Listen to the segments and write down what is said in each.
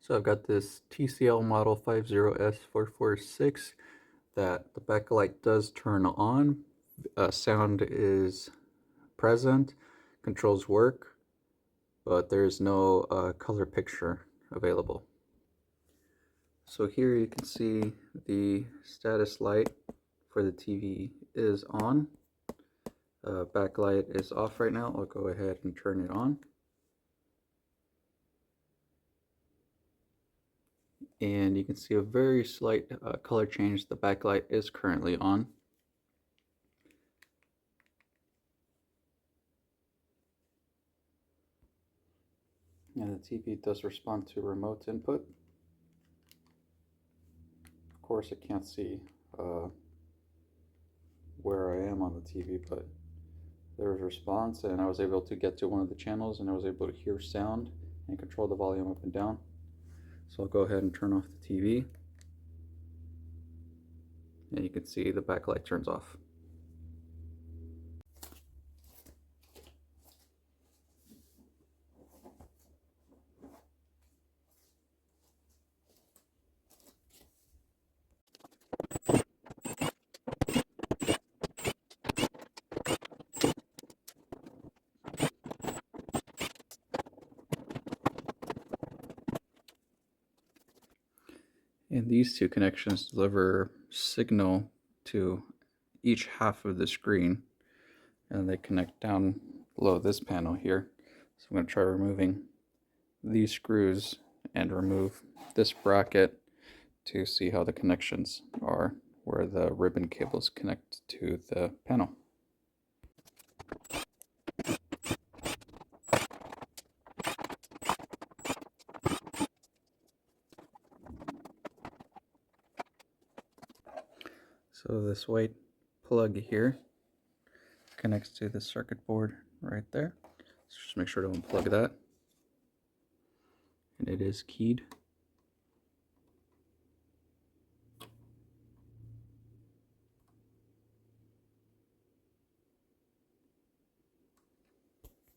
So I've got this TCL model 50S446 that the backlight does turn on. Sound is present, controls work, but there's no color picture available. So here you can see the status light for the TV is on. Backlight is off right now. I'll go ahead and turn it on. And you can see a very slight color change. The backlight is currently on. And the TV does respond to remote input. Of course, I can't see where I am on the TV, but there was a response, and I was able to get to one of the channels, and I was able to hear sound and control the volume up and down. So I'll go ahead and turn off the TV, and you can see the backlight turns off. And these two connections deliver signal to each half of the screen, and they connect down below this panel here. So I'm going to try removing these screws and remove this bracket to see how the connections are where the ribbon cables connect to the panel. So this white plug here connects to the circuit board right there. So just make sure to unplug that. And it is keyed.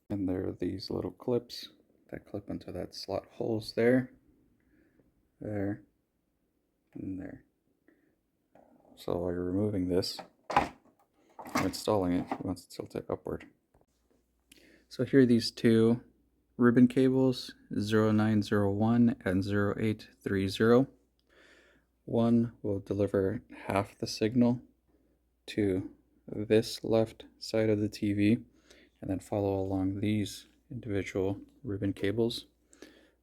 And there are these little clips that clip into that slot holes there, there, and there. So while you're removing this, or installing it, you want to tilt it upward. So here are these two ribbon cables, 0901 and 0830. One will deliver half the signal to this left side of the TV, and then follow along these individual ribbon cables,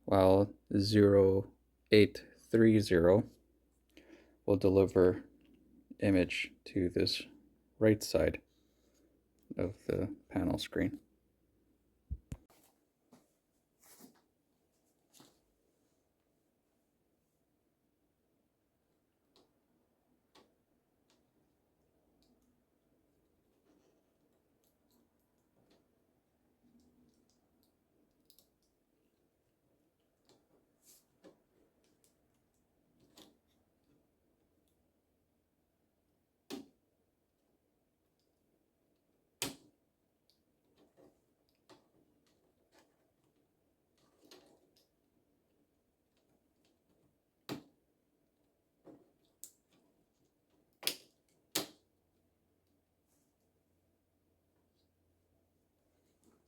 while 0830 will deliver image to this right side of the panel screen.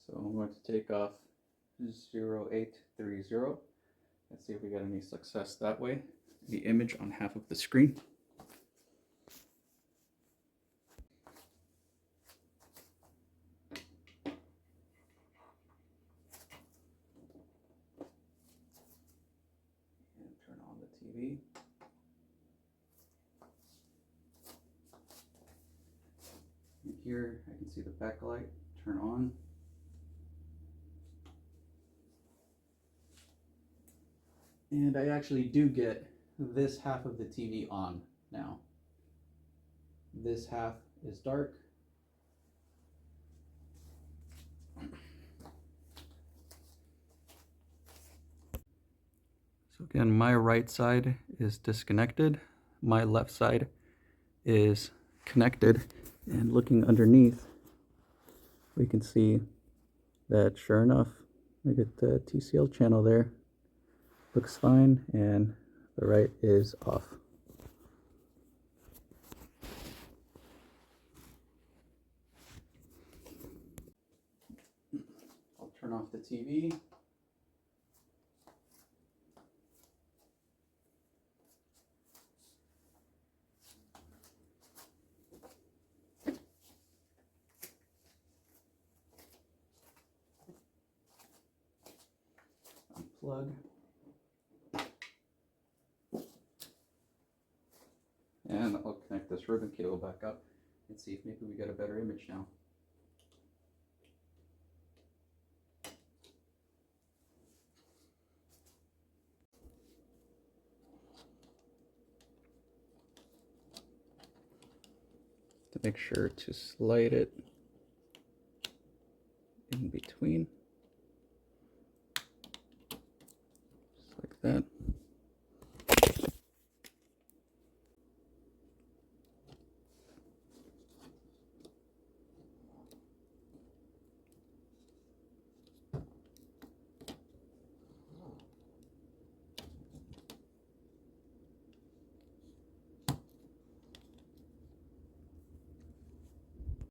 So I'm going to take off 0830. Let's see if we get any success that way. The image on half of the screen. And turn on the TV. And here I can see the backlight turn on. And I actually do get this half of the TV on now. This half is dark. So again, my right side is disconnected. My left side is connected. And looking underneath, we can see that sure enough, I get the TCL channel there. looks fine, and the right is off. I'll turn off the TV. Unplug. And I'll connect this ribbon cable back up and see if maybe we get a better image now. To make sure to slide it in between, just like that.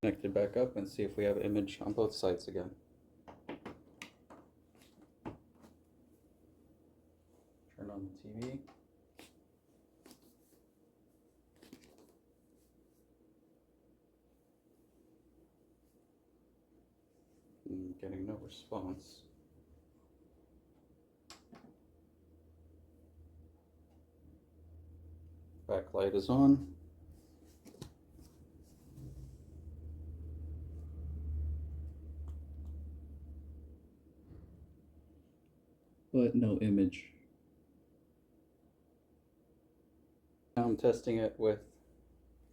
Connect it back up and see if we have image on both sides again. Turn on the TV. Getting no response. Backlight is on. But no image. Now I'm testing it with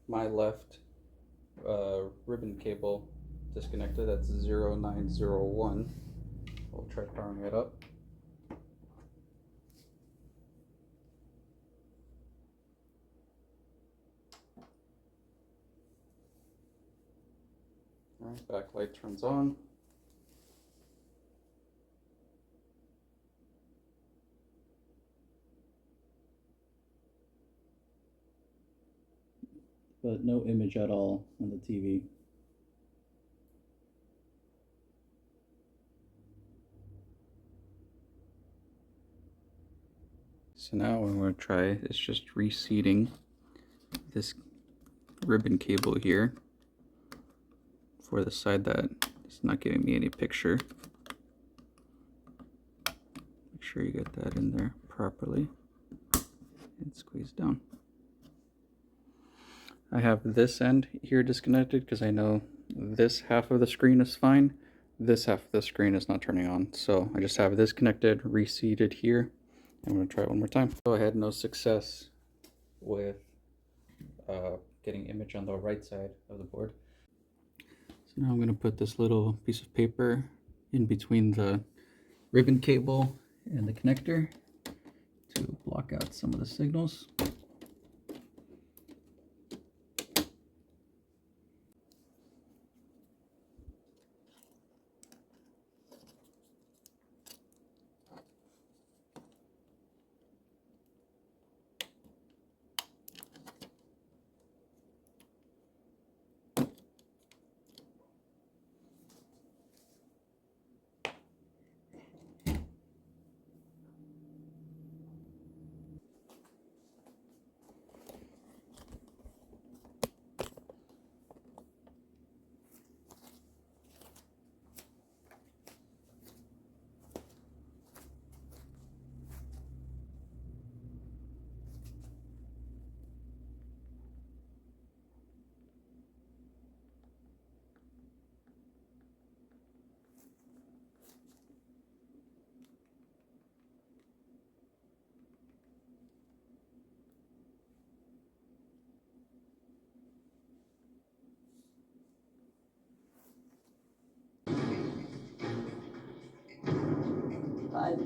my left ribbon cable disconnected. That's 0901. We'll try powering it up. Alright, backlight turns on. But no image at all on the TV. So now what I'm going to try is just reseating this ribbon cable here for the side that is not giving me any picture. Make sure you get that in there properly and squeeze down. I have this end here disconnected because I know this half of the screen is fine. This half of the screen is not turning on. So I just have this connected, reseated here. I'm going to try it one more time. Go ahead, no success with getting image on the right side of the board. So now I'm going to put this little piece of paper in between the ribbon cable and the connector to block out some of the signals.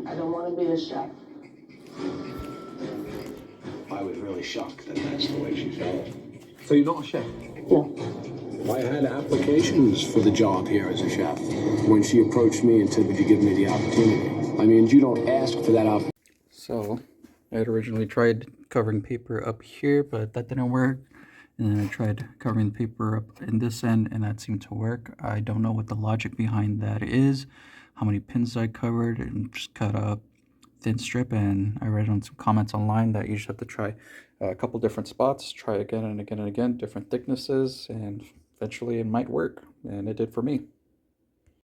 I don't want to be a chef. I was really shocked that that's the way she felt. So you're not a chef? No. I had applications for the job here as a chef. When she approached me and said, would you give me the opportunity? I mean, you don't ask for that opportunity. So I had originally tried covering paper up here, but that didn't work. And then I tried covering the paper up in this end, and that seemed to work. I don't know what the logic behind that is, how many pins I covered, and just cut a thin strip. And I read on some comments online that you just have to try a couple different spots, try again and again and again, different thicknesses, and eventually it might work. And it did for me.